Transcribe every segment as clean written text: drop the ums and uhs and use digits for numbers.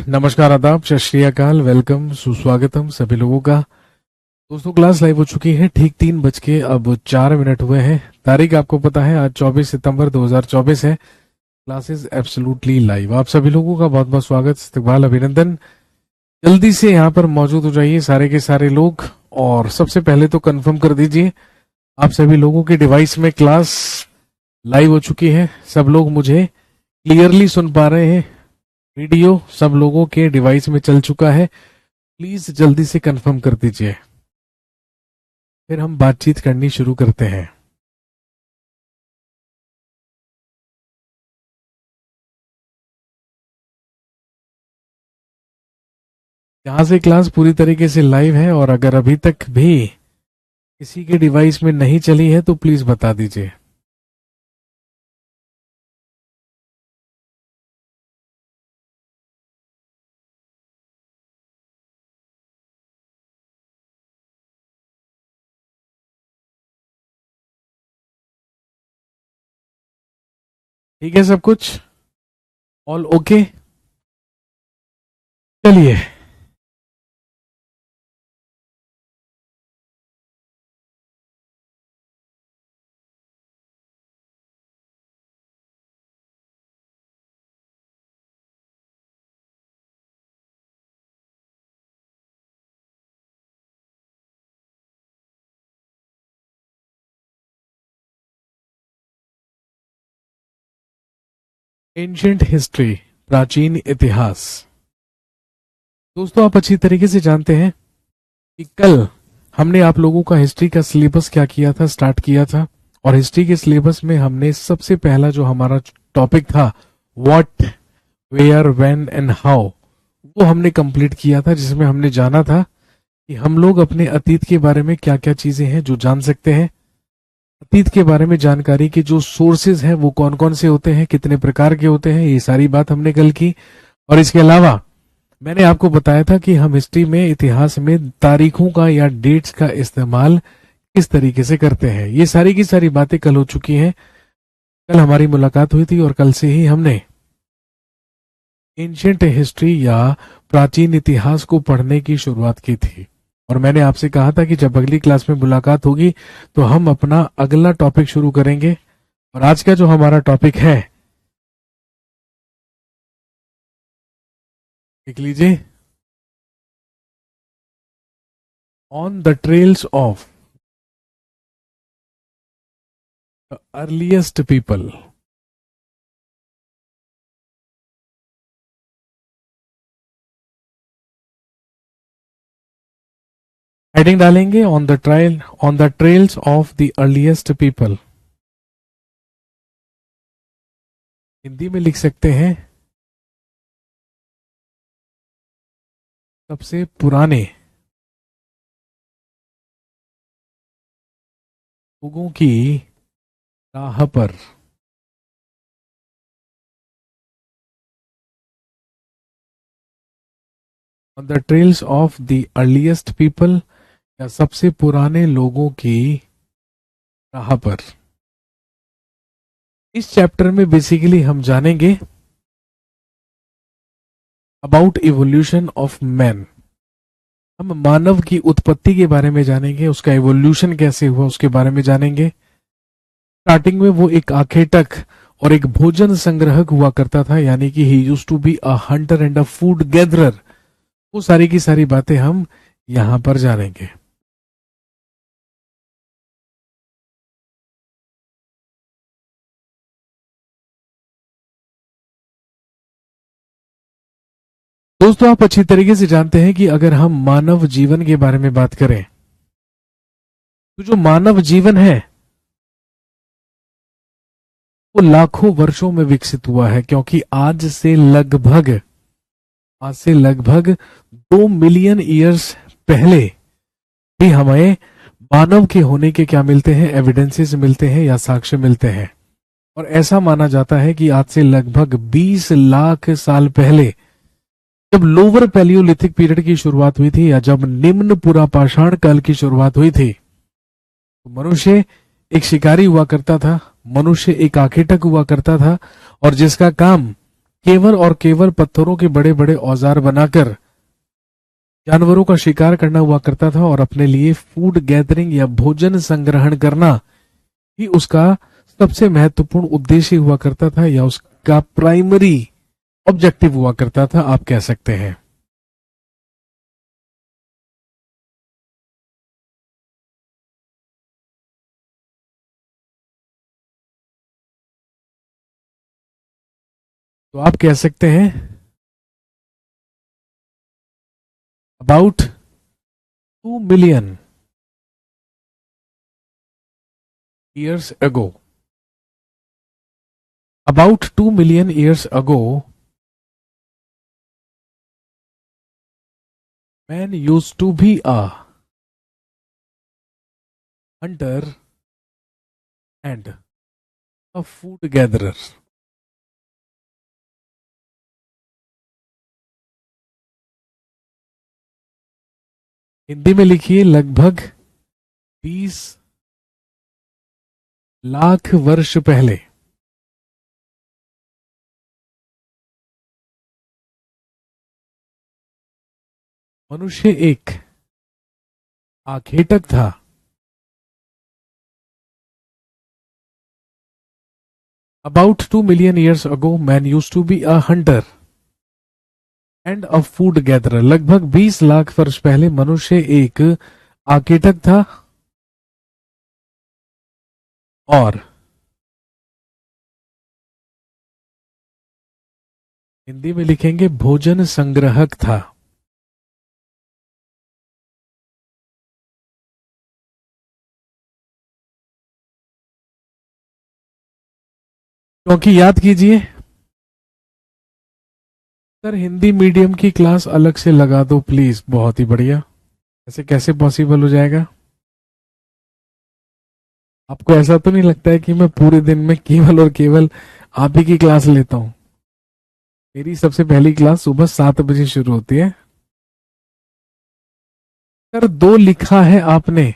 नमस्कार, आदाब, सत श्री अकाल, वेलकम, सुस्वागतम सभी लोगों का। दोस्तों, क्लास लाइव हो चुकी है। ठीक 3:04 हुए हैं। तारीख आपको पता है, आज 24 सितंबर 2024 है। Classes absolutely live. आप सभी लोगों का बहुत बहुत स्वागत, इस्तकबाल, अभिनंदन। जल्दी से यहाँ पर मौजूद हो जाइए सारे के सारे लोग। और सबसे पहले तो कंफर्म कर दीजिए आप सभी लोगों के डिवाइस में क्लास लाइव हो चुकी है। सब लोग मुझे क्लियरली सुन पा रहे हैं। वीडियो सब लोगों के डिवाइस में चल चुका है। प्लीज जल्दी से कंफर्म कर दीजिए, फिर हम बातचीत करनी शुरू करते हैं। यहाँ से क्लास पूरी तरीके से लाइव है, और अगर अभी तक भी किसी के डिवाइस में नहीं चली है तो प्लीज बता दीजिए। ठीक है, सब कुछ ऑल ओके। चलिए, एंशिएंट हिस्ट्री, प्राचीन इतिहास। दोस्तों, आप अच्छी तरीके से जानते हैं कि कल हमने आप लोगों का हिस्ट्री का सिलेबस क्या किया था, स्टार्ट किया था। और हिस्ट्री के सिलेबस में हमने सबसे पहला जो हमारा टॉपिक था, what, where, when and how, वो हमने कंप्लीट किया था, जिसमें हमने जाना था कि हम लोग अपने अतीत के बारे में क्या क्या चीजें हैं जो जान सकते हैं। अतीत के बारे में जानकारी के जो सोर्सेज हैं वो कौन कौन से होते हैं, कितने प्रकार के होते हैं, ये सारी बात हमने कल की। और इसके अलावा मैंने आपको बताया था कि हम हिस्ट्री में, इतिहास में तारीखों का या डेट्स का इस्तेमाल किस तरीके से करते हैं। ये सारी की सारी बातें कल हो चुकी हैं। कल हमारी मुलाकात हुई थी और कल से ही हमने एंशिएंट हिस्ट्री या प्राचीन इतिहास को पढ़ने की शुरुआत की थी। और मैंने आपसे कहा था कि जब अगली क्लास में मुलाकात होगी तो हम अपना अगला टॉपिक शुरू करेंगे। और आज का जो हमारा टॉपिक है, देख लीजिए, on the trails of the earliest people. Heading डालेंगे on the trails of the earliest people. Hindi में लिख सकते हैं सबसे पुराने लोगों की राह पर। On the trails of the earliest people, या सबसे पुराने लोगों की राह पर। इस चैप्टर में बेसिकली हम जानेंगे अबाउट इवोल्यूशन ऑफ मैन। हम मानव की उत्पत्ति के बारे में जानेंगे, उसका इवोल्यूशन कैसे हुआ उसके बारे में जानेंगे। स्टार्टिंग में वो एक आखेटक और एक भोजन संग्रहक हुआ करता था, यानी कि he used to be a hunter and a food gatherer. वो सारी की सारी बातें हम यहां पर जानेंगे। दोस्तों, आप अच्छी तरीके से जानते हैं कि अगर हम मानव जीवन के बारे में बात करें तो जो मानव जीवन है वो लाखों वर्षों में विकसित हुआ है, क्योंकि आज से लगभग 2 मिलियन ईयर्स पहले भी हमें मानव के होने के क्या मिलते हैं, एविडेंसेस मिलते हैं या साक्ष्य मिलते हैं। और ऐसा माना जाता है कि आज से लगभग 20 लाख साल पहले, जब लोअर पैलियोलिथिक पीरियड की शुरुआत हुई थी, या जब निम्न पुरापाषाण काल की शुरुआत हुई थी, तो मनुष्य एक शिकारी हुआ करता था, मनुष्य एक आखेटक हुआ करता था, और जिसका काम केवल और केवल पत्थरों के बड़े बड़े औजार बनाकर जानवरों का शिकार करना हुआ करता था और अपने लिए फूड गैदरिंग या भोजन संग्रहण करना ही उसका सबसे महत्वपूर्ण उद्देश्य हुआ करता था, या उसका प्राइमरी ऑब्जेक्टिव हुआ करता था, आप कह सकते हैं। तो आप कह सकते हैं about 2 million years ago. About 2 million years ago, man used to be a hunter and a food gatherer. Hindi में लिखिए लगभग 20 लाख वर्ष पहले मनुष्य एक आखेटक था। About 2 million years ago, man used to be a hunter and a food gatherer. लगभग 20 लाख वर्ष पहले मनुष्य एक आखेटक था और हिंदी में लिखेंगे भोजन संग्रहक था। क्योंकि याद कीजिए सर, हिंदी मीडियम की क्लास अलग से लगा दो प्लीज, बहुत ही बढ़िया। ऐसे कैसे पॉसिबल हो जाएगा? आपको ऐसा तो नहीं लगता है कि मैं पूरे दिन में केवल और केवल आप ही की क्लास लेता हूं? मेरी सबसे पहली क्लास सुबह 7 बजे शुरू होती है। सर 2 लिखा है आपने?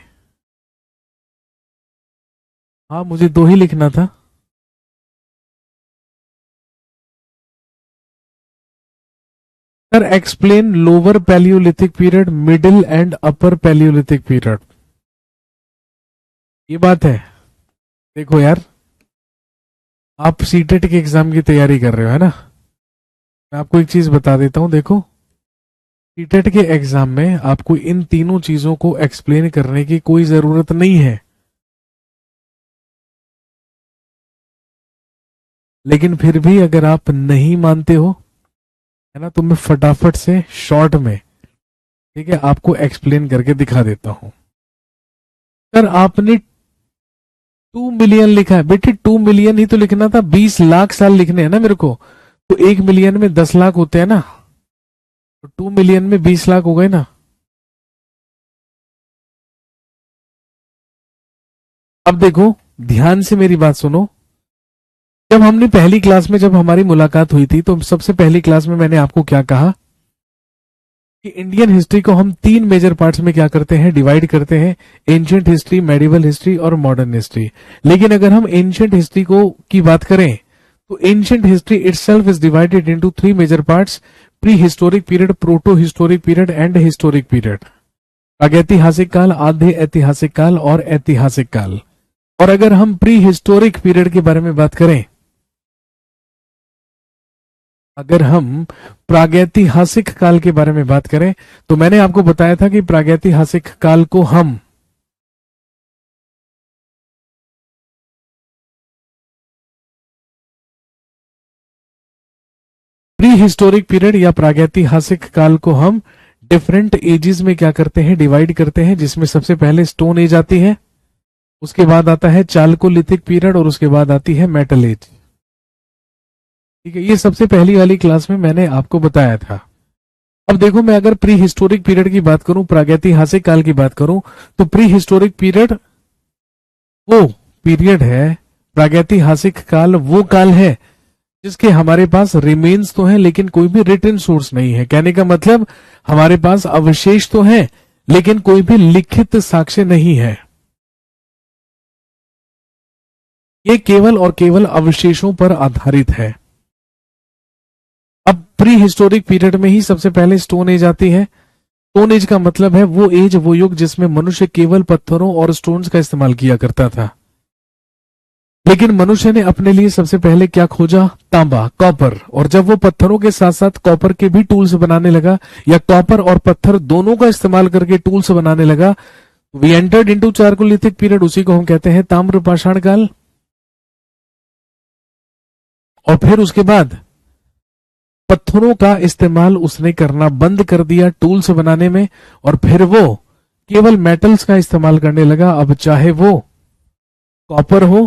हाँ, मुझे 2 ही लिखना था। Sir explain lower Palaeolithic period, middle and upper Palaeolithic period. ये बात है। देखो यार, आप सीटेट के एग्जाम की तैयारी कर रहे हो, है ना? मैं आपको एक चीज बता देता हूं, देखो सीटेट के एग्जाम में आपको इन तीनों चीजों को एक्सप्लेन करने की कोई जरूरत नहीं है, लेकिन फिर भी अगर आप नहीं मानते हो, है ना, तो मैं फटाफट से शॉर्ट में, ठीक है, आपको एक्सप्लेन करके दिखा देता हूं। सर आपने 2 मिलियन लिखा है बेटे, 2 मिलियन ही तो लिखना था, 20 लाख साल लिखने हैं ना मेरे को। तो 1 मिलियन में 10 लाख होते हैं ना, तो 2 मिलियन में 20 लाख हो गए ना। अब देखो, ध्यान से मेरी बात सुनो। जब हमने पहली क्लास में, जब हमारी मुलाकात हुई थी, तो सबसे पहली क्लास में मैंने आपको क्या कहा कि इंडियन हिस्ट्री को हम 3 मेजर पार्ट्स में क्या करते हैं, डिवाइड करते हैं। एंशिएंट हिस्ट्री, मेडिवल हिस्ट्री और मॉडर्न हिस्ट्री। लेकिन अगर हम एंशिएंट हिस्ट्री को की बात करें तो ancient history itself is divided into 3 major parts: prehistoric period, protohistoric period and historic period. प्रागैतिहासिक काल, आधे ऐतिहासिक काल और ऐतिहासिक काल। और अगर हम प्री हिस्टोरिक पीरियड के बारे में बात करें, अगर हम प्रागैतिहासिक काल के बारे में बात करें, तो मैंने आपको बताया था कि प्रागैतिहासिक काल को हम प्री हिस्टोरिक पीरियड या प्रागैतिहासिक काल को हम डिफरेंट एजेस में क्या करते हैं, डिवाइड करते हैं, जिसमें सबसे पहले स्टोन एज आती है, उसके बाद आता है चालकोलिथिक पीरियड और उसके बाद आती है मेटल एज। ठीक है, ये सबसे पहली वाली क्लास में मैंने आपको बताया था। अब देखो, मैं अगर प्री हिस्टोरिक पीरियड की बात करूं, प्रागैतिहासिक काल की बात करूं, तो प्री हिस्टोरिक पीरियड वो पीरियड है, प्रागैतिहासिक काल वो काल है जिसके हमारे पास रिमेन्स तो हैं लेकिन कोई भी रिटन सोर्स नहीं है। कहने का मतलब हमारे पास अवशेष तो हैं लेकिन कोई भी लिखित साक्ष्य नहीं है। ये केवल और केवल अवशेषों पर आधारित है। प्री हिस्टोरिक पीरियड में ही सबसे पहले स्टोन एज आती है। स्टोन एज का मतलब है वो एज, वो युग जिसमें मनुष्य केवल पत्थरों और स्टोन्स का इस्तेमाल किया करता था। लेकिन मनुष्य ने अपने लिए सबसे पहले क्या खोजा? तांबा, कॉपर। और जब वो पत्थरों के साथ साथ कॉपर के भी टूल्स बनाने लगा, या कॉपर और पत्थर दोनों का इस्तेमाल करके टूल्स बनाने लगा, we entered into chalcolithic period. उसी को हम कहते हैं ताम्र पाषाण काल। और फिर उसके बाद पत्थरों का इस्तेमाल उसने करना बंद कर दिया टूल्स बनाने में, और फिर वो केवल मेटल्स का इस्तेमाल करने लगा। अब चाहे वो कॉपर हो,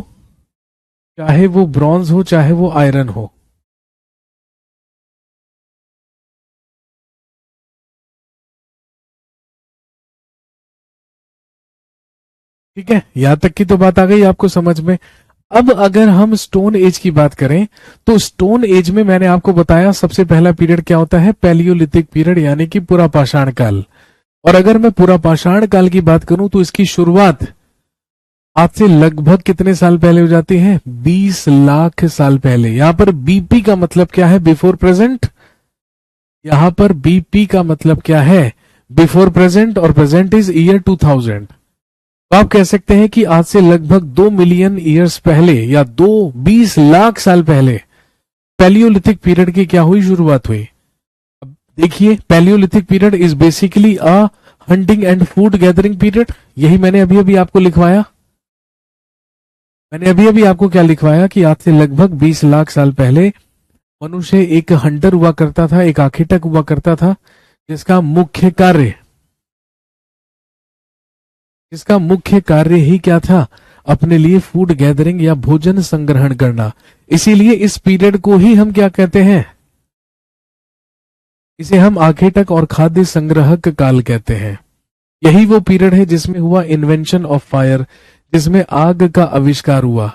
चाहे वो ब्रॉन्ज हो, चाहे वो आयरन हो। ठीक है, यहां तक की तो बात आ गई आपको समझ में। अब अगर हम स्टोन एज की बात करें, तो स्टोन एज में मैंने आपको बताया सबसे पहला पीरियड क्या होता है? पैलियोलिथिक पीरियड, यानी कि पूरा पाषाण काल। और अगर मैं पूरा पाषाण काल की बात करूं तो इसकी शुरुआत आज से लगभग कितने साल पहले हो जाती है? 20 लाख साल पहले। यहां पर बीपी का मतलब क्या है? Before present. यहां पर बीपी का मतलब क्या है? बिफोर प्रेजेंट, और प्रेजेंट इज ईयर 2000। तो आप कह सकते हैं कि आज से लगभग 2 मिलियन ईयर्स पहले, या 20 लाख साल पहले पैलियोलिथिक पीरियड की क्या हुई? शुरुआत हुई। अब देखिए, Palaeolithic period is basically a hunting and food gathering period. यही मैंने अभी अभी आपको लिखवाया। मैंने अभी अभी आपको क्या लिखवाया कि आज से लगभग 20 लाख साल पहले मनुष्य एक हंटर हुआ करता था, एक आर्किटेक्ट हुआ करता था, जिसका मुख्य कार्य इसका मुख्य कार्य ही क्या था? अपने लिए फूड गैदरिंग या भोजन संग्रहण करना। इसीलिए इस पीरियड को ही हम क्या कहते हैं? इसे हम आखेटक और खाद्य संग्रहक काल कहते हैं। यही वो पीरियड है जिसमें हुआ इन्वेंशन ऑफ फायर, जिसमें आग का आविष्कार हुआ।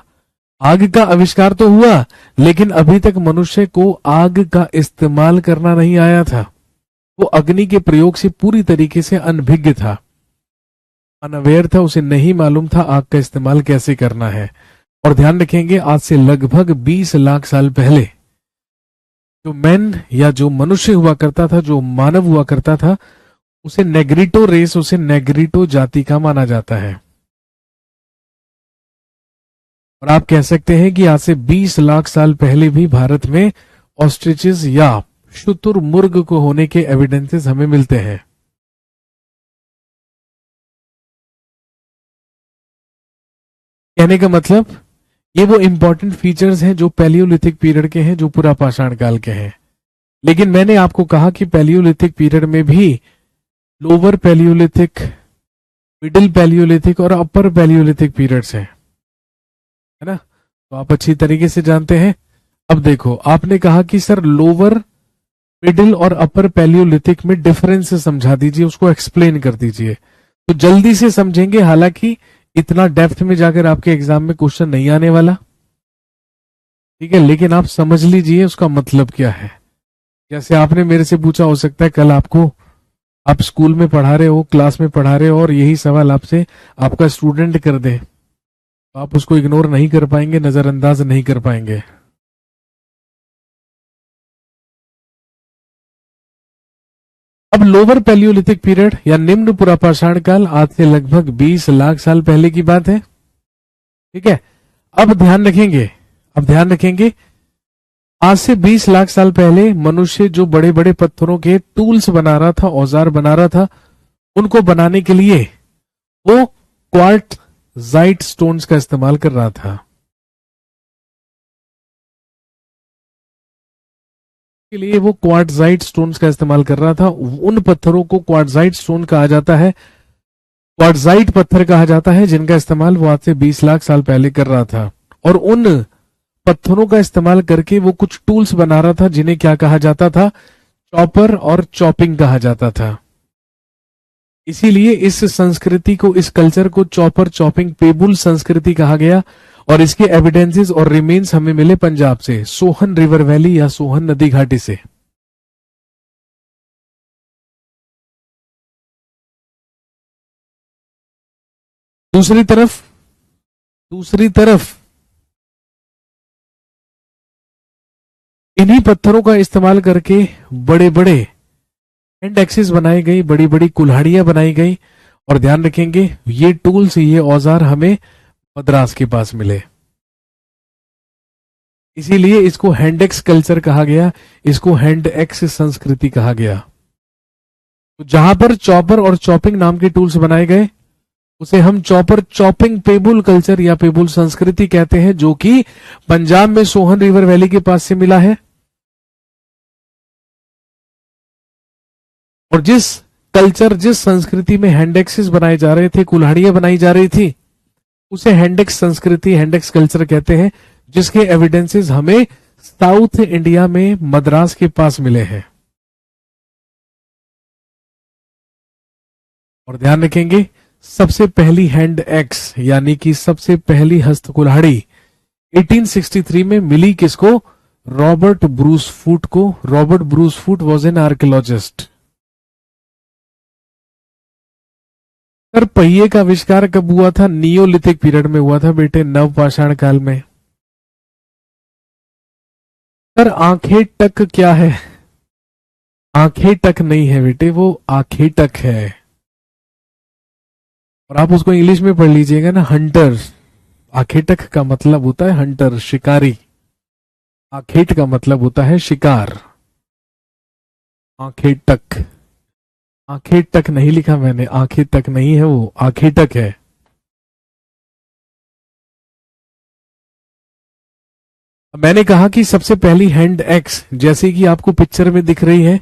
आग का आविष्कार तो हुआ, लेकिन अभी तक मनुष्य को आग का इस्तेमाल करना नहीं आया था। वो अग्नि के प्रयोग से पूरी तरीके से अनभिज्ञ था, अनअवेयर था, उसे नहीं मालूम था आग का इस्तेमाल कैसे करना है। और ध्यान रखेंगे, आज से लगभग 20 लाख साल पहले जो मैन या जो मनुष्य हुआ करता था, जो मानव हुआ करता था, उसे नेग्रिटो रेस, उसे नेग्रिटो जाति का माना जाता है। और आप कह सकते हैं कि आज से 20 लाख साल पहले भी भारत में ऑस्ट्रिचेस या शुतुरमुर्ग को होने के एविडेंसेस हमें मिलते हैं। कहने का मतलब, ये वो इंपॉर्टेंट फीचर्स हैं जो पैलियोलिथिक पीरियड के हैं, जो पूरा पाषाण काल के हैं। लेकिन मैंने आपको कहा कि पैलियोलिथिक पीरियड में भी लोअर पैलियोलिथिक, मिडिल पैलियोलिथिक और अपर पैलियोलिथिक पीरियड्स हैं, है ना? तो आप अच्छी तरीके से जानते हैं। अब देखो, आपने कहा कि सर लोअर, मिडिल और अपर पैलियोलिथिक में डिफरेंस समझा दीजिए, उसको एक्सप्लेन कर दीजिए। तो जल्दी से समझेंगे, हालांकि इतना डेप्थ में जाकर आपके एग्जाम में क्वेश्चन नहीं आने वाला, ठीक है? लेकिन आप समझ लीजिए उसका मतलब क्या है। जैसे आपने मेरे से पूछा, हो सकता है कल आपको, आप स्कूल में पढ़ा रहे हो, क्लास में पढ़ा रहे हो, और यही सवाल आपसे आपका स्टूडेंट कर दे, तो आप उसको इग्नोर नहीं कर पाएंगे, नजरअंदाज नहीं कर पाएंगे। अब लोअर पैलियोलिथिक पीरियड या निम्न पुरापाषाण काल आज से लगभग 20 लाख साल पहले की बात है, ठीक है? अब ध्यान रखेंगे, अब ध्यान रखेंगे, आज से 20 लाख साल पहले मनुष्य जो बड़े बड़े पत्थरों के टूल्स बना रहा था, औजार बना रहा था, उनको बनाने के लिए वो क्वार्टजाइट स्टोन्स का इस्तेमाल कर रहा था। के लिए वो क्वार्टजाइट स्टोन्स का इस्तेमाल कर रहा था। उन पत्थरों को क्वार्टजाइट स्टोन कहा जाता है, क्वार्टजाइट पत्थर कहा जाता है, जिनका इस्तेमाल वो आज से 20 लाख साल पहले कर रहा था। और उन पत्थरों का इस्तेमाल करके वो कुछ टूल्स बना रहा था, जिन्हें क्या कहा जाता था? चॉपर और चॉपिंग कहा जाता था। इसीलिए इस संस्कृति को, इस कल्चर को चॉपर चॉपिंग पेबुल संस्कृति कहा गया। और इसके एविडेंसेस और रिमेन्स हमें मिले पंजाब से, सोहन रिवर वैली या सोहन नदी घाटी से। दूसरी तरफ, दूसरी तरफ इन्हीं पत्थरों का इस्तेमाल करके बड़े बड़े हैंड एक्सेस बनाई गई, बड़ी बड़ी कुल्हाड़ियां बनाई गई। और ध्यान रखेंगे ये टूल्स, ये औजार हमें मद्रास के पास मिले, इसीलिए इसको हैंडेक्स कल्चर कहा गया, इसको हैंड एक्स संस्कृति कहा गया। तो जहां पर चॉपर और चॉपिंग नाम के टूल्स बनाए गए उसे हम चॉपर चॉपिंग पेबुल कल्चर या पेबुल संस्कृति कहते हैं, जो कि पंजाब में सोहन रिवर वैली के पास से मिला है। और जिस कल्चर, जिस संस्कृति में हैंडेक्सेस बनाए जा रहे थे, कुल्हाड़ियां बनाई जा रही थी, उसे हैंडेक्स संस्कृति, हैंडेक्स कल्चर कहते हैं, जिसके एविडेंसेस हमें साउथ इंडिया में मद्रास के पास मिले हैं। और ध्यान रखेंगे सबसे पहली हैंड एक्स यानी कि सबसे पहली हस्त कुल्हाड़ी 1863 में मिली किसको? रॉबर्ट ब्रूस फूट को। Robert Bruce Foote was an archaeologist. Sir पहिए का आविष्कार कब हुआ था? नियोलिथिक पीरियड में हुआ था बेटे, नवपाषाण काल में। सर आंखें टक क्या है? आंखें टक नहीं है बेटे, वो आंखें टक है। और आप उसको इंग्लिश में पढ़ लीजिएगा ना, हंटर। आखेटक का मतलब होता है हंटर, शिकारी। आखेट का मतलब होता है शिकार। आखेटक, आखेटक नहीं लिखा मैंने, आंखें तक नहीं है वो, आखेटक है। मैंने कहा कि सबसे पहली हैंड एक्स, जैसे कि आपको पिक्चर में दिख रही है,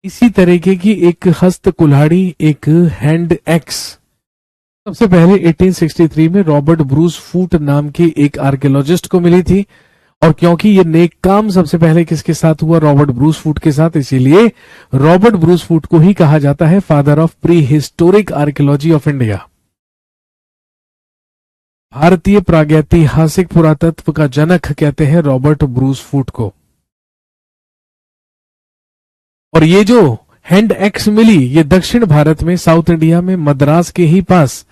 इसी तरीके की एक हस्त कुल्हाड़ी, एक हैंड एक्स सबसे पहले 1863 में रॉबर्ट ब्रूस फूट नाम के एक आर्कियोलॉजिस्ट को मिली थी। और क्योंकि ये नेक काम सबसे पहले किसके साथ हुआ? रॉबर्ट ब्रूस फूट के साथ, इसीलिए रॉबर्ट ब्रूस फूट को ही कहा जाता है father of pre historic archaeology of India. भारतीय प्रागैतिहासिक पुरातत्व का जनक कहते हैं रॉबर्ट ब्रूस फूट को। और ये जो हैंड एक्स मिली, ये दक्षिण भारत में, साउथ इंडिया में, मद्रास के ही पास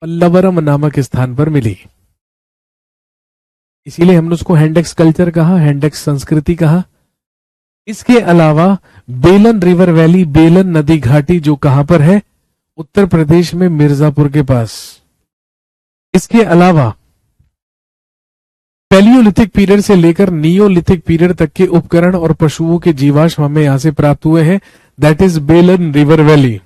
पल्लवरम नामक स्थान पर मिली। इसीलिए हमने उसको हैंडेक्स कल्चर कहा, हैंडेक्स संस्कृति कहा। इसके अलावा बेलन रिवर वैली, बेलन नदी घाटी, जो कहां पर है? उत्तर प्रदेश में, मिर्जापुर के पास। इसके अलावा पैलियोलिथिक पीरियड से लेकर नियोलिथिक पीरियड तक के उपकरण और पशुओं के जीवाश्म हमें यहां से प्राप्त हुए हैं, दैट इज बेलन रिवर वैली।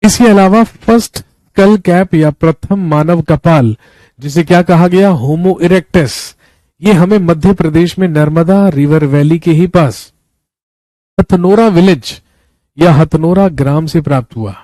इसके अलावा फर्स्ट स्कल कैप या प्रथम मानव कपाल, जिसे क्या कहा गया? होमो इरेक्टस, ये हमें मध्य प्रदेश में नर्मदा रिवर वैली के ही पास हथनोरा विलेज या हथनोरा ग्राम से प्राप्त हुआ।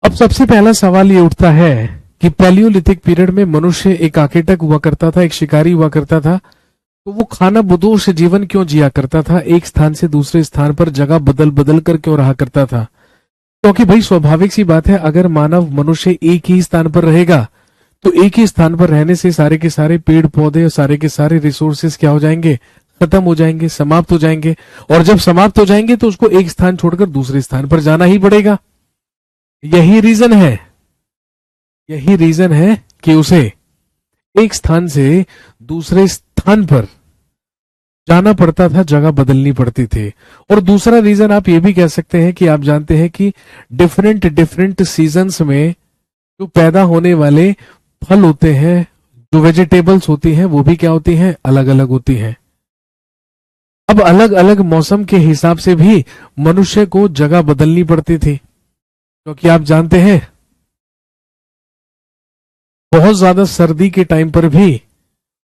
अब सबसे पहला सवाल ये उठता है कि पैलियोलिथिक पीरियड में मनुष्य एक आकेटक हुआ करता था, एक शिकारी हुआ करता था, तो वो खाना बदोश जीवन क्यों जिया करता था? एक स्थान से दूसरे स्थान पर जगह बदल बदल कर क्यों रहा करता था? क्योंकि भाई स्वाभाविक सी बात है, अगर मानव मनुष्य एक ही स्थान पर रहेगा तो एक ही स्थान पर रहने से सारे के सारे पेड़ पौधे और सारे के सारे रिसोर्सेस क्या हो जाएंगे? खत्म हो जाएंगे, समाप्त हो जाएंगे। और जब समाप्त हो जाएंगे तो उसको एक स्थान छोड़कर दूसरे स्थान पर जाना ही पड़ेगा। यही रीजन है, यही रीजन है कि उसे एक स्थान से दूसरे स्थान पर जाना पड़ता था, जगह बदलनी पड़ती थी। और दूसरा रीजन आप ये भी कह सकते हैं कि आप जानते हैं कि डिफरेंट डिफरेंट सीजन्स में जो पैदा होने वाले फल होते हैं, जो वेजिटेबल्स होती हैं, वो भी क्या होती हैं? अलग अलग होती हैं। अब अलग अलग मौसम के हिसाब से भी मनुष्य को जगह बदलनी पड़ती थी, क्योंकि आप जानते हैं बहुत ज्यादा सर्दी के टाइम पर भी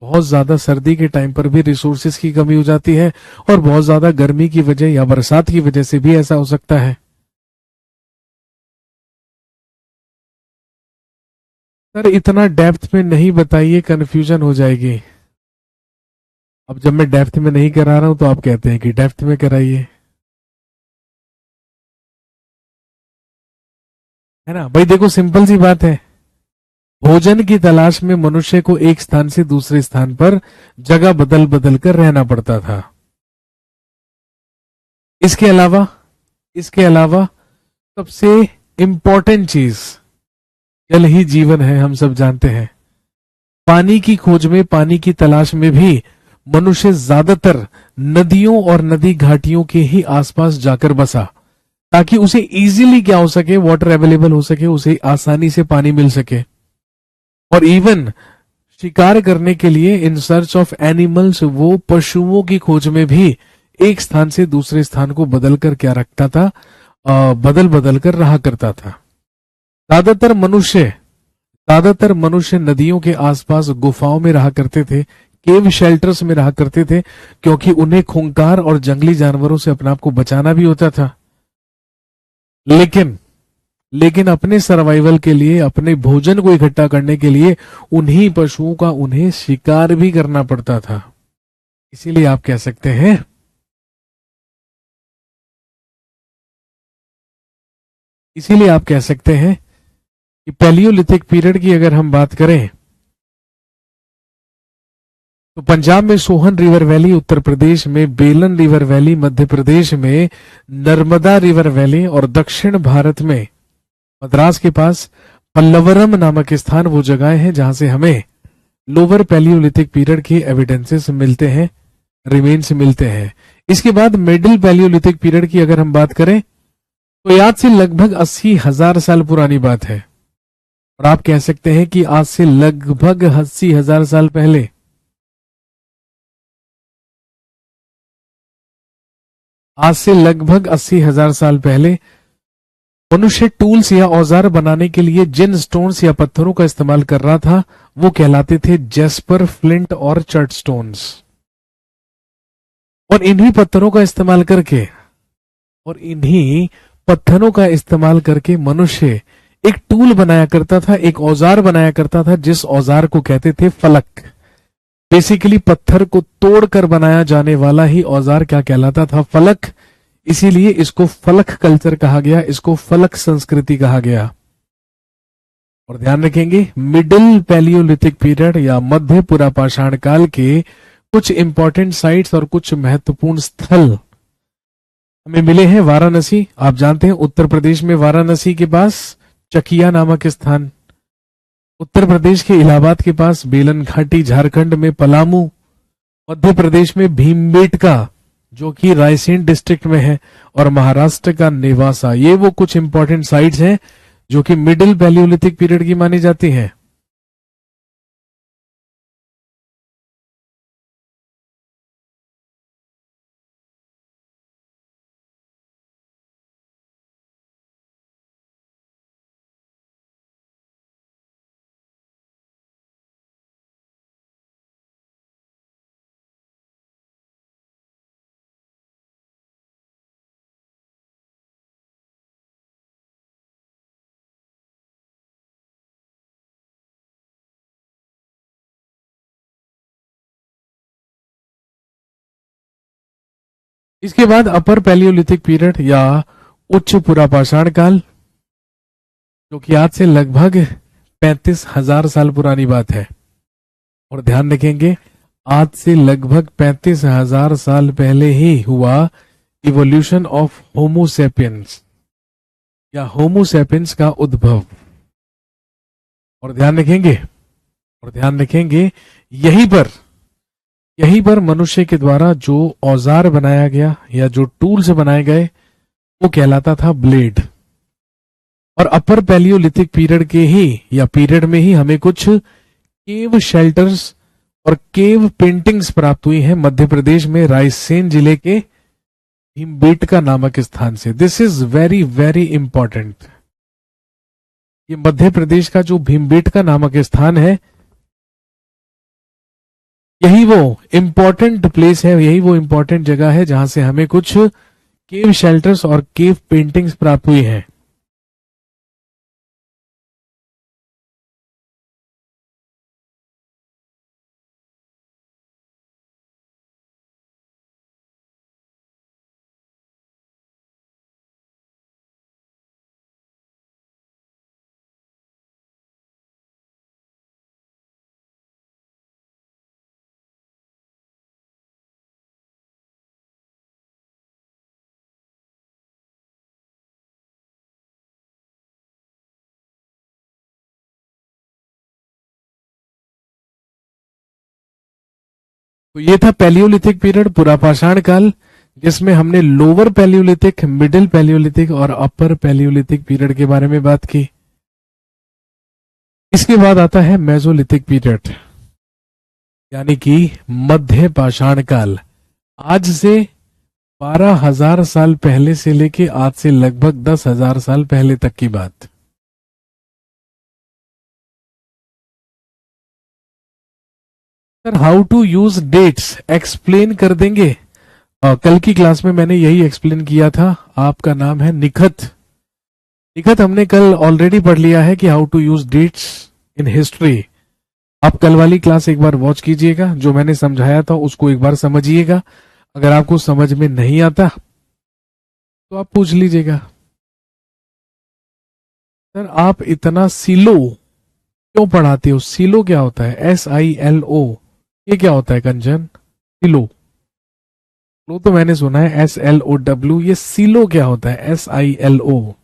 बहुत ज्यादा सर्दी के टाइम पर भी रिसोर्सेज की कमी हो जाती है, और बहुत ज्यादा गर्मी की वजह या बरसात की वजह से भी ऐसा हो सकता है। सर इतना डेप्थ में नहीं बताइए, कंफ्यूजन हो जाएगी। अब जब मैं डेप्थ में नहीं करा रहा हूं तो आप कहते हैं कि डेप्थ में कराइए, है ना भाई। देखो सिंपल सी बात है, भोजन की तलाश में मनुष्य को एक स्थान से दूसरे स्थान पर जगह बदल बदल कर रहना पड़ता था। इसके अलावा इसके अलावा सबसे इंपॉर्टेंट चीज, जल ही जीवन है, हम सब जानते हैं। पानी की खोज में, पानी की तलाश में भी मनुष्य ज्यादातर नदियों और नदी घाटियों के ही आसपास जाकर बसा, ताकि उसे इजीली क्या हो सके, वाटर अवेलेबल हो सके, उसे आसानी से पानी मिल सके। और इवन शिकार करने के लिए, इन सर्च ऑफ एनिमल्स, वो पशुओं की खोज में भी एक स्थान से दूसरे स्थान को बदल कर क्या रखता था, बदल बदल कर रहा करता था। ज्यादातर मनुष्य ज्यादातर मनुष्य नदियों के आसपास गुफाओं में रहा करते थे, केव शेल्टर्स में रहा करते थे, क्योंकि उन्हें खूंखार और जंगली जानवरों से अपने आप को बचाना भी होता था। लेकिन लेकिन अपने सर्वाइवल के लिए, अपने भोजन को इकट्ठा करने के लिए उन्हीं पशुओं का उन्हें शिकार भी करना पड़ता था। इसीलिए आप कह सकते हैं इसीलिए आप कह सकते हैं कि पैलियोलिथिक पीरियड की अगर हम बात करें तो पंजाब में सोहन रिवर वैली, उत्तर प्रदेश में बेलन रिवर वैली, मध्य प्रदेश में नर्मदा रिवर वैली, और दक्षिण भारत में मद्रास के पास पल्लवरम नामक स्थान वो जगह हैं जहां से हमें लोअर पैलियोलिथिक पीरियड के एविडेंसेस मिलते हैं, रिमेन्स मिलते हैं। इसके बाद मिडिल पैलियोलिथिक पीरियड की अगर हम बात करें तो याद से लगभग 80,000 साल पुरानी बात है। और आप कह सकते हैं कि आज से लगभग 80,000 साल पहले, आज से लगभग 80,000 साल पहले मनुष्य टूल्स या औजार बनाने के लिए जिन स्टोन्स या पत्थरों का इस्तेमाल कर रहा था वो कहलाते थे जेस्पर, फ्लिंट और चर्च स्टोन्स। और इन्हीं पत्थरों का इस्तेमाल करके मनुष्य एक टूल बनाया करता था, एक औजार बनाया करता था, जिस औजार को कहते थे फलक। बेसिकली पत्थर को तोड़कर बनाया जाने वाला ही औजार क्या कहलाता था, फलक। इसीलिए इसको फलक कल्चर कहा गया, इसको फलक संस्कृति कहा गया। और ध्यान रखेंगे, मिडिल पैलियोलिथिक पीरियड या मध्य पुरापाषाण काल के कुछ इंपॉर्टेंट साइट्स और कुछ महत्वपूर्ण स्थल हमें मिले हैं। वाराणसी, आप जानते हैं उत्तर प्रदेश में वाराणसी के पास चकिया नामक स्थान, उत्तर प्रदेश के इलाहाबाद के पास बेलन घाटी, झारखंड में पलामू, मध्य प्रदेश में भीमबेटका जो कि रायसेन डिस्ट्रिक्ट में है, और महाराष्ट्र का नेवासा। ये वो कुछ इंपॉर्टेंट साइट्स हैं जो कि मिडिल पैलियोलिथिक पीरियड की मानी जाती हैं। इसके बाद अपर पैलियोलिथिक पीरियड या उच्च पुरापाषाण काल, जो कि आज से लगभग 35,000 साल पुरानी बात है। और ध्यान रखेंगे, आज से लगभग 35,000 साल पहले ही हुआ इवोल्यूशन ऑफ होमोसेपियंस या होमोसेपियंस का उद्भव। और ध्यान रखेंगे यहीं पर मनुष्य के द्वारा जो औजार बनाया गया या जो टूल्स बनाए गए वो कहलाता था ब्लेड। और अपर पैलियोलिथिक पीरियड के ही या पीरियड में ही हमें कुछ केव शेल्टर्स और केव पेंटिंग्स प्राप्त हुई हैं मध्य प्रदेश में रायसेन जिले के भीमबेटका नामक स्थान से। This is very very important. ये मध्य प्रदेश का जो भीमबेटका नामक स्थान है यही वो इम्पोर्टेंट प्लेस है, यही वो इम्पोर्टेंट जगह है जहां से हमें कुछ केव शेल्टर्स और केव पेंटिंग्स प्राप्त हुई हैं। तो ये था पैलियोलिथिक पीरियड, पुरापाषाण काल, जिसमें हमने लोअर पैलियोलिथिक, मिडिल पैलियोलिथिक और अपर पैलियोलिथिक पीरियड के बारे में बात की। इसके बाद आता है मेसोलिथिक पीरियड, यानी कि मध्य पाषाण काल। आज से 12,000 साल पहले से लेके आज से लगभग 10,000 साल पहले तक की बात। Sir how to use dates explain कर देंगे? कल की क्लास में मैंने यही एक्सप्लेन किया था। आपका नाम है निखत। निखत हमने कल ऑलरेडी पढ़ लिया है कि how to use dates in history. आप कल वाली क्लास एक बार वॉच कीजिएगा, जो मैंने समझाया था उसको एक बार समझिएगा। अगर आपको समझ में नहीं आता तो आप पूछ लीजिएगा। सर आप इतना सिलो क्यों पढ़ाते हो? सिलो क्या होता है? SILO, ये क्या होता है कंचन? सिलो, लो तो मैंने सुना है SLOW, ये सिलो क्या होता है? SILO।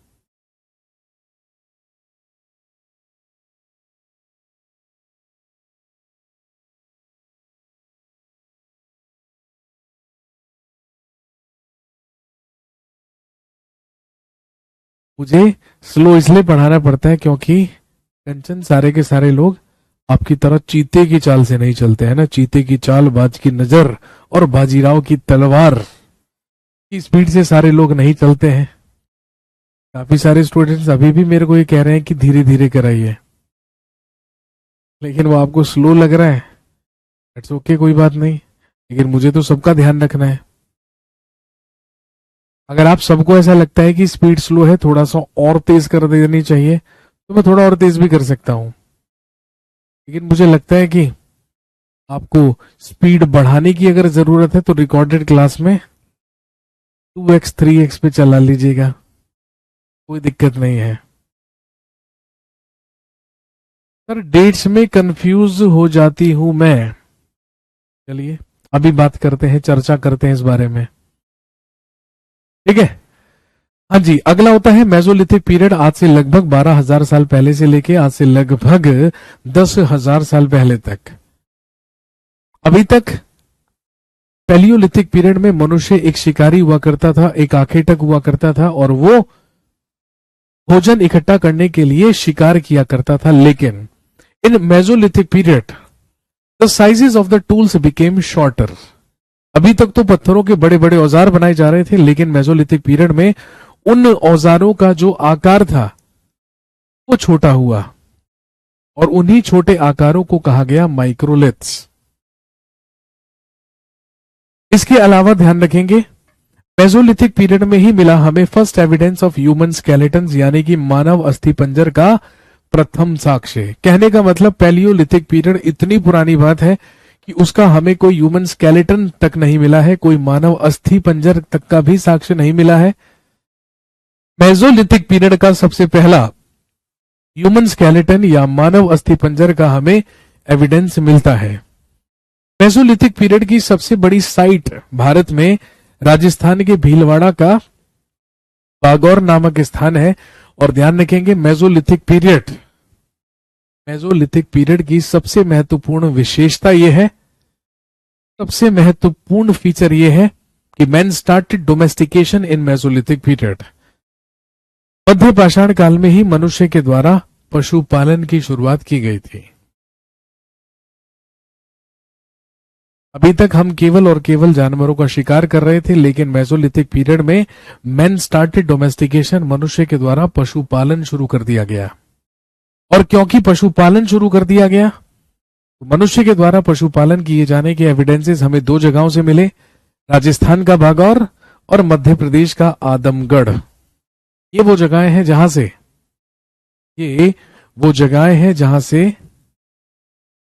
मुझे स्लो इसलिए पढ़ाना पड़ता है क्योंकि कंचन सारे के सारे लोग आपकी तरह चीते की चाल से नहीं चलते हैं ना। चीते की चाल, बाज की नजर और बाजीराव की तलवार की स्पीड से सारे लोग नहीं चलते हैं। काफी सारे स्टूडेंट्स अभी भी मेरे को ये कह रहे हैं कि धीरे धीरे कराइए, लेकिन वो आपको स्लो लग रहा है। इट्स ओके, कोई बात नहीं, लेकिन मुझे तो सबका ध्यान रखना है। अगर आप सबको ऐसा लगता है कि स्पीड स्लो है, थोड़ा सा और तेज कर देनी चाहिए, तो मैं थोड़ा और तेज भी कर सकता हूं। लेकिन मुझे लगता है कि आपको स्पीड बढ़ाने की अगर जरूरत है तो रिकॉर्डेड क्लास में 2x 3x पे चला लीजिएगा, कोई दिक्कत नहीं है। सर डेट्स में कंफ्यूज हो जाती हूं मैं। चलिए अभी बात करते हैं, चर्चा करते हैं इस बारे में, ठीक है? हाँ जी, अगला होता है मेसोलिथिक पीरियड। आज से लगभग 12,000 साल पहले से लेके आज से लगभग 10,000 साल पहले तक। अभी तक पैलियोलिथिक पीरियड में मनुष्य एक शिकारी हुआ करता था, एक आखेटक हुआ करता था, और वो भोजन इकट्ठा करने के लिए शिकार किया करता था। लेकिन in Mesolithic period the sizes of the tools became shorter. अभी तक तो पत्थरों के बड़े बड़े औजार बनाए जा रहे थे, लेकिन मेसोलिथिक पीरियड में उन औजारों का जो आकार था वो छोटा हुआ, और उन्हीं छोटे आकारों को कहा गया माइक्रोलिथ्स। इसके अलावा ध्यान रखेंगे, मेसोलिथिक पीरियड में ही मिला हमें first evidence of human skeletons, यानी कि मानव अस्थिपंजर का प्रथम साक्ष्य। कहने का मतलब पैलियोलिथिक पीरियड इतनी पुरानी बात है कि उसका हमें कोई ह्यूमन स्केलेटन तक नहीं मिला है, कोई मानव अस्थिपंजर तक का भी साक्ष्य नहीं मिला है। मेसोलिथिक पीरियड का सबसे पहला ह्यूमन स्केलेटन या मानव अस्थिपंजर का हमें एविडेंस मिलता है। मेसोलिथिक पीरियड की सबसे बड़ी साइट भारत में राजस्थान के भीलवाड़ा का बागौर नामक स्थान है। और ध्यान रखेंगे, मेसोलिथिक पीरियड की सबसे महत्वपूर्ण विशेषता यह है, सबसे महत्वपूर्ण फीचर यह है कि मैन स्टार्टेड डोमेस्टिकेशन इन मेसोलिथिक पीरियड। मध्य पाषाण काल में ही मनुष्य के द्वारा पशुपालन की शुरुआत की गई थी। अभी तक हम केवल और केवल जानवरों का शिकार कर रहे थे, लेकिन मेसोलिथिक पीरियड में मैन स्टार्टेड डोमेस्टिकेशन, मनुष्य के द्वारा पशुपालन शुरू कर दिया गया। और क्योंकि पशुपालन शुरू कर दिया गया, मनुष्य के द्वारा पशुपालन किए जाने के एविडेंसेस हमें दो जगहों से मिले, राजस्थान का भागौर और मध्य प्रदेश का आदमगढ़। ये वो जगहें हैं जहां से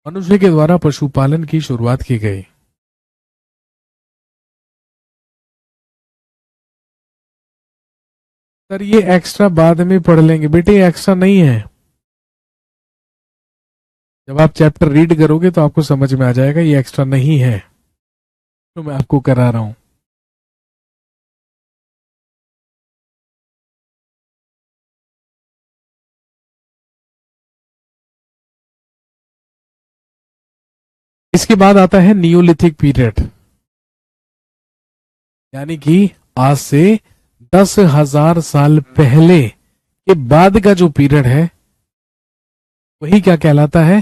मनुष्य के द्वारा पशुपालन की शुरुआत की गई। सर ये एक्स्ट्रा बाद में पढ़ लेंगे बेटे, एक्स्ट्रा नहीं है। जब आप चैप्टर रीड करोगे तो आपको समझ में आ जाएगा ये एक्स्ट्रा नहीं है, तो मैं आपको करा रहा हूं। इसके बाद आता है नियोलिथिक पीरियड, यानी कि आज से 10,000 साल पहले के बाद का जो पीरियड है वही क्या कहलाता है,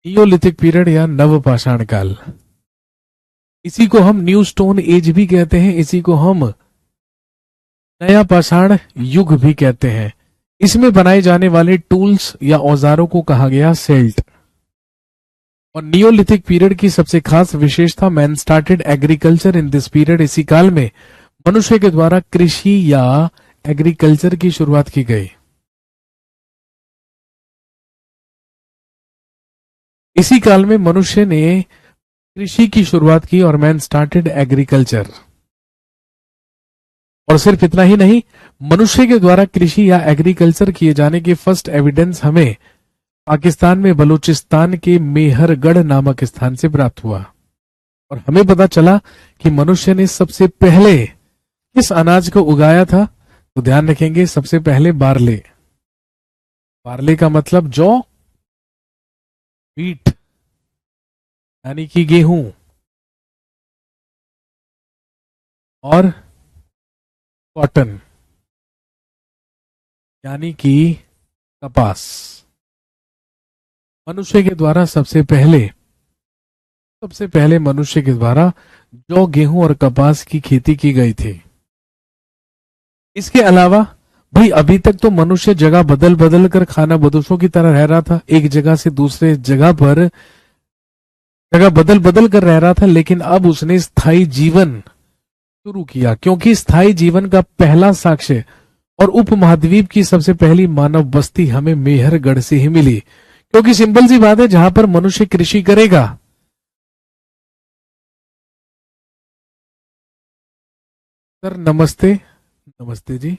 नियोलिथिक पीरियड या नवपाषाण काल। इसी को हम न्यू स्टोन एज भी कहते हैं, इसी को हम नया पाषाण युग भी कहते हैं। इसमें बनाए जाने वाले टूल्स या औजारों को कहा गया सेल्ट। और नियोलिथिक पीरियड की सबसे खास विशेषता, man started agriculture in this period. इसी काल में मनुष्य के द्वारा कृषि या एग्रीकल्चर की शुरुआत की गई। इसी काल में मनुष्य ने कृषि की शुरुआत की और मैन स्टार्टेड एग्रीकल्चर। और सिर्फ इतना ही नहीं, मनुष्य के द्वारा कृषि या एग्रीकल्चर किए जाने के फर्स्ट एविडेंस हमें पाकिस्तान में बलूचिस्तान के मेहरगढ़ नामक स्थान से प्राप्त हुआ। और हमें पता चला कि मनुष्य ने सबसे पहले किस अनाज को उगाया था, तो ध्यान रखेंगे सबसे पहले बार्ले। बार्ले का मतलब जौ, व्हीट यानी कि गेहूं, और कॉटन यानी कि कपास। मनुष्य के द्वारा सबसे पहले मनुष्य के द्वारा जौ, गेहूं और कपास की खेती की गई थी। इसके अलावा भाई अभी तक तो मनुष्य जगह बदल बदल कर खाना बदोशों की तरह रह रहा था, एक जगह से दूसरे जगह पर जगह बदल बदल कर रह रहा था, लेकिन अब उसने स्थायी जीवन शुरू किया, क्योंकि स्थायी जीवन का पहला साक्ष्य और उपमहाद्वीप की सबसे पहली मानव बस्ती हमें मेहरगढ़ से ही मिली। क्योंकि सिंपल सी बात है, जहां पर मनुष्य कृषि करेगा, सर नमस्ते, नमस्ते जी,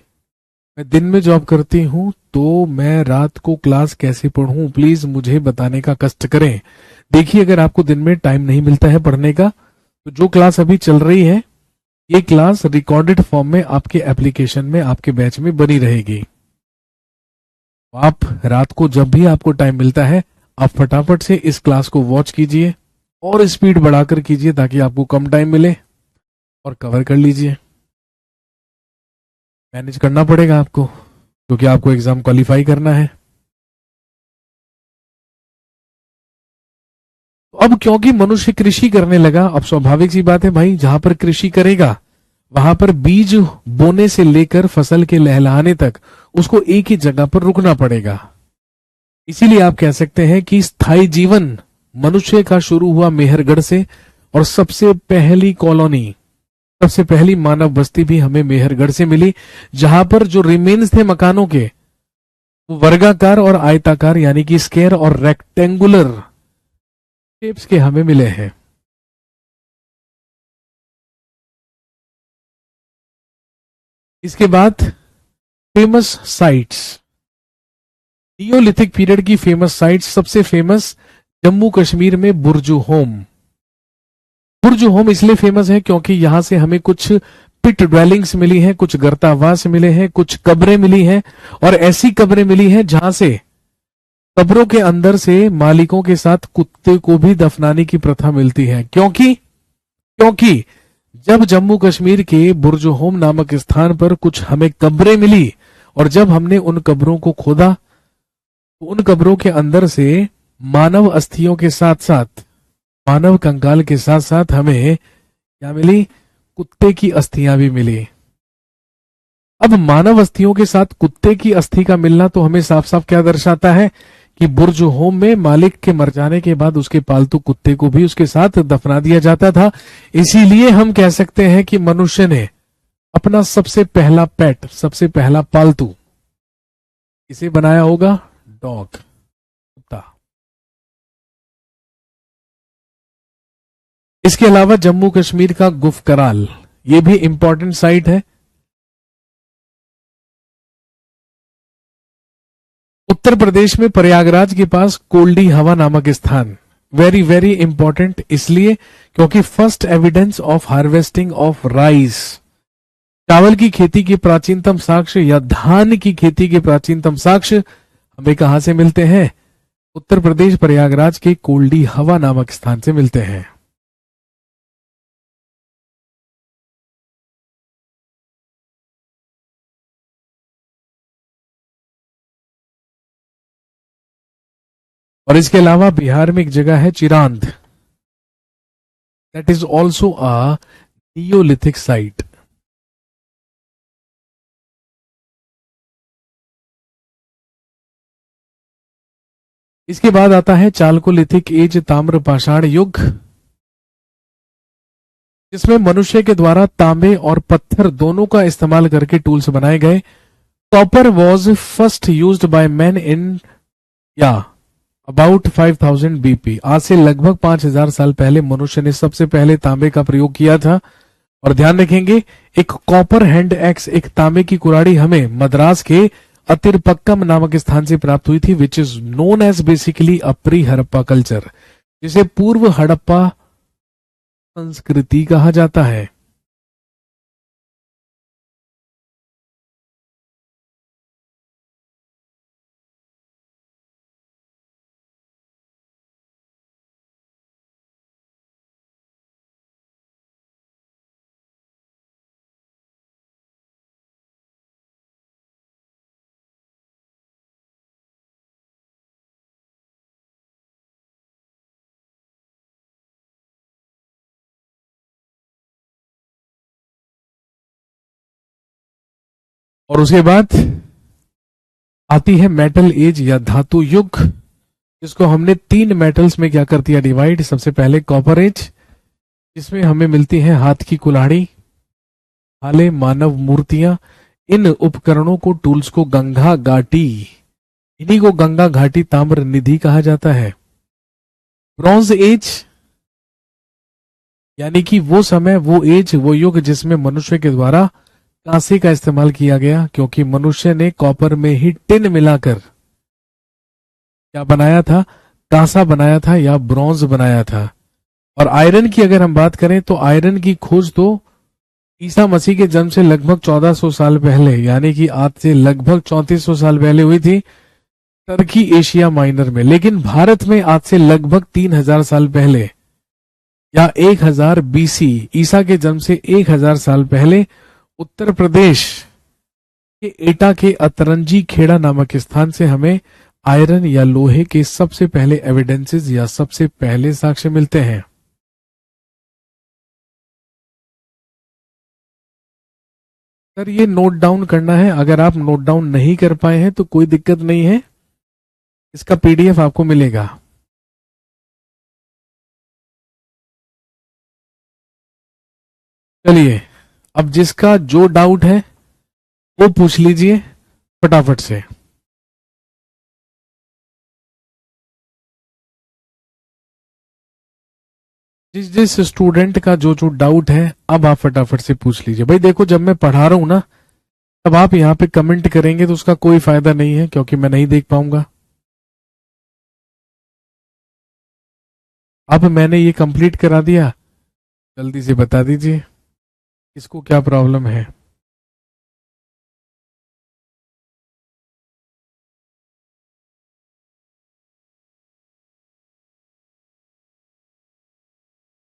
मैं दिन में जॉब करती हूं तो मैं रात को क्लास कैसे पढ़ूं, प्लीज मुझे बताने का कष्ट करें। देखिए, अगर आपको दिन में टाइम नहीं मिलता है पढ़ने का, तो जो क्लास अभी चल रही है ये क्लास रिकॉर्डेड फॉर्म में आपके एप्लीकेशन में, आपके बैच में बनी रहेगी। आप रात को जब भी आपको टाइम मिलता है, आप फटाफट से इस क्लास को वॉच कीजिए और स्पीड बढ़ाकर कीजिए, ताकि आपको कम टाइम मिले और कवर कर लीजिए। मैनेज करना पड़ेगा आपको, क्योंकि आपको एग्जाम क्वालिफाई करना है। अब क्योंकि मनुष्य कृषि करने लगा, अब स्वाभाविक सी बात है भाई, जहां पर कृषि करेगा वहां पर बीज बोने से लेकर फसल के लहलहाने तक उसको एक ही जगह पर रुकना पड़ेगा। इसीलिए आप कह सकते हैं कि स्थायी जीवन मनुष्य का शुरू हुआ मेहरगढ़ से, और सबसे पहली कॉलोनी, सबसे पहली मानव बस्ती भी हमें मेहरगढ़ से मिली, जहां पर जो रिमेन्स थे मकानों के, वो वर्गाकार और आयताकार यानी कि स्क्वायर और रेक्टेंगुलर शेप्स के हमें मिले हैं। इसके बाद फेमस साइट्स, नियोलिथिक पीरियड की फेमस साइट्स, सबसे फेमस जम्मू कश्मीर में बुर्ज होम। बुर्ज होम इसलिए फेमस है क्योंकि यहां से हमें कुछ पिट ड्वेलिंग्स मिली हैं, कुछ गर्तावास मिले हैं, कुछ कब्रें मिली हैं, और ऐसी कब्रें मिली हैं जहां से कब्रों के अंदर से मालिकों के साथ कुत्ते को भी दफनाने की प्रथा मिलती है। क्योंकि जब जम्मू कश्मीर के बुर्ज होम नामक स्थान पर कुछ हमें कब्रें मिली, और जब हमने उन कब्रों को खोदा, तो उन कब्रों के अंदर से मानव अस्थियों के साथ साथ, मानव कंकाल के साथ साथ हमें क्या मिली, कुत्ते की अस्थियां भी मिली। अब मानव अस्थियों के साथ कुत्ते की अस्थि का मिलना तो हमें साफ साफ क्या दर्शाता है कि बुर्ज होम में मालिक के मर जाने के बाद उसके पालतू कुत्ते को भी उसके साथ दफना दिया जाता था। इसीलिए हम कह सकते हैं कि मनुष्य ने अपना सबसे पहला पेट, सबसे पहला पालतू इसे बनाया होगा, डॉग, कुत्ता। इसके अलावा जम्मू कश्मीर का गुफकराल, ये भी इंपॉर्टेंट साइट है। उत्तर प्रदेश में प्रयागराज के पास कोल्डी हवा नामक स्थान, वेरी वेरी इंपॉर्टेंट, इसलिए क्योंकि first evidence of harvesting of rice, चावल की खेती के प्राचीनतम साक्ष्य या धान की खेती के प्राचीनतम साक्ष्य हमें कहां से मिलते हैं? उत्तर प्रदेश प्रयागराज के कोल्डी हवा नामक स्थान से मिलते हैं। और इसके अलावा बिहार में एक जगह है Chirand, that is also a Neolithic site. इसके बाद आता है चालकोलिथिक एज, ताम्र पाषाण युग, जिसमें मनुष्य के द्वारा तांबे और पत्थर दोनों का इस्तेमाल करके टूल्स बनाए गए। Copper was first used by man in या अबाउट 5000 बीपी, आज से लगभग 5000 साल पहले मनुष्य ने सबसे पहले तांबे का प्रयोग किया था। और ध्यान रखेंगे, एक कॉपर हैंड एक्स, एक तांबे की कुराड़ी हमें मद्रास के अतिरपक्कम नामक स्थान से प्राप्त हुई थी, which is known as basically a pre Harappa culture, जिसे पूर्व हड़प्पा संस्कृति कहा जाता है। और उसके बाद आती है मेटल एज या धातु युग, जिसको हमने 3 मेटल्स में क्या कर दिया, डिवाइड। सबसे पहले कॉपर एज, जिसमें हमें मिलती है हाथ की कुल्हाड़ी, भाले, मानव मूर्तियां। इन उपकरणों को, टूल्स को गंगा घाटी, इन्हीं को गंगा घाटी ताम्र निधि कहा जाता है। ब्रॉन्ज एज, यानी कि वो समय, वो एज, वो युग जिसमें मनुष्य के द्वारा कांसे का इस्तेमाल किया गया, क्योंकि मनुष्य ने कॉपर में ही टिन मिलाकर क्या बनाया था, कांसा बनाया था या ब्रॉन्ज बनाया था। और आयरन की अगर हम बात करें तो आयरन की खोज तो ईसा मसीह के जन्म से लगभग 1400 साल पहले, यानी कि आज से लगभग 3400 साल पहले हुई थी टर्की एशिया माइनर में। लेकिन भारत में आज से लगभग 3000 साल पहले या 1000 बीसी, ईसा के जन्म से 1000 साल पहले उत्तर प्रदेश के एटा के अतरंजी खेड़ा नामक स्थान से हमें आयरन या लोहे के सबसे पहले एविडेंसेस या सबसे पहले साक्ष्य मिलते हैं। सर ये नोट डाउन करना है, अगर आप नोट डाउन नहीं कर पाए हैं तो कोई दिक्कत नहीं है, इसका पीडीएफ आपको मिलेगा। चलिए, अब जिसका जो डाउट है वो पूछ लीजिए फटाफट से। जिस जिस स्टूडेंट का जो जो डाउट है अब आप फटाफट से पूछ लीजिए। भाई देखो, जब मैं पढ़ा रहा हूं ना, तब आप यहाँ पे कमेंट करेंगे तो उसका कोई फायदा नहीं है, क्योंकि मैं नहीं देख पाऊंगा। अब मैंने ये कंप्लीट करा दिया, जल्दी से बता दीजिए इसको क्या प्रॉब्लम है।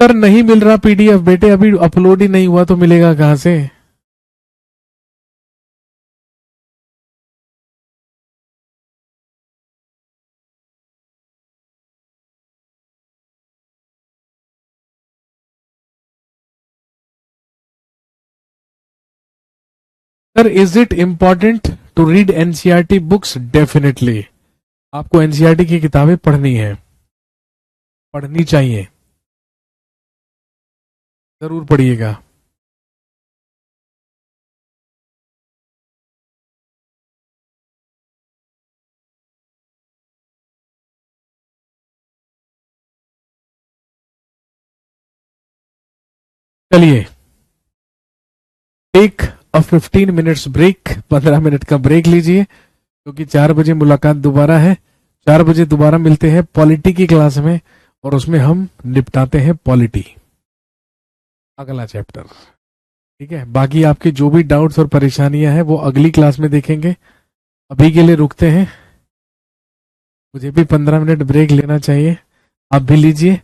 पर नहीं मिल रहा पीडीएफ बेटे, अभी अपलोड ही नहीं हुआ तो मिलेगा कहां से। Sir is it important to read NCERT books? Definitely. आपको एनसीईआरटी की किताबें पढ़नी है, पढ़नी चाहिए, जरूर पढ़िएगा। चलिए, take a 15 minutes break, 15 minute का ब्रेक लीजिए, क्योंकि 4 बजे मुलाकात दोबारा है। 4 बजे दोबारा मिलते हैं पॉलिटी की क्लास में, और उसमें हम निपटाते हैं पॉलिटी, अगला चैप्टर। ठीक है, बाकी आपके जो भी डाउट्स और परेशानियां हैं वो अगली क्लास में देखेंगे। अभी के लिए रुकते हैं, मुझे भी 15 मिनट ब्रेक लेना चाहिए, आप भी लीजिए।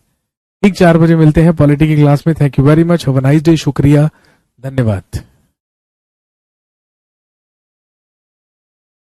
ठीक 4 बजे मिलते हैं पॉलिटी की क्लास में। Thank you very much, have a nice day, शुक्रिया, धन्यवाद।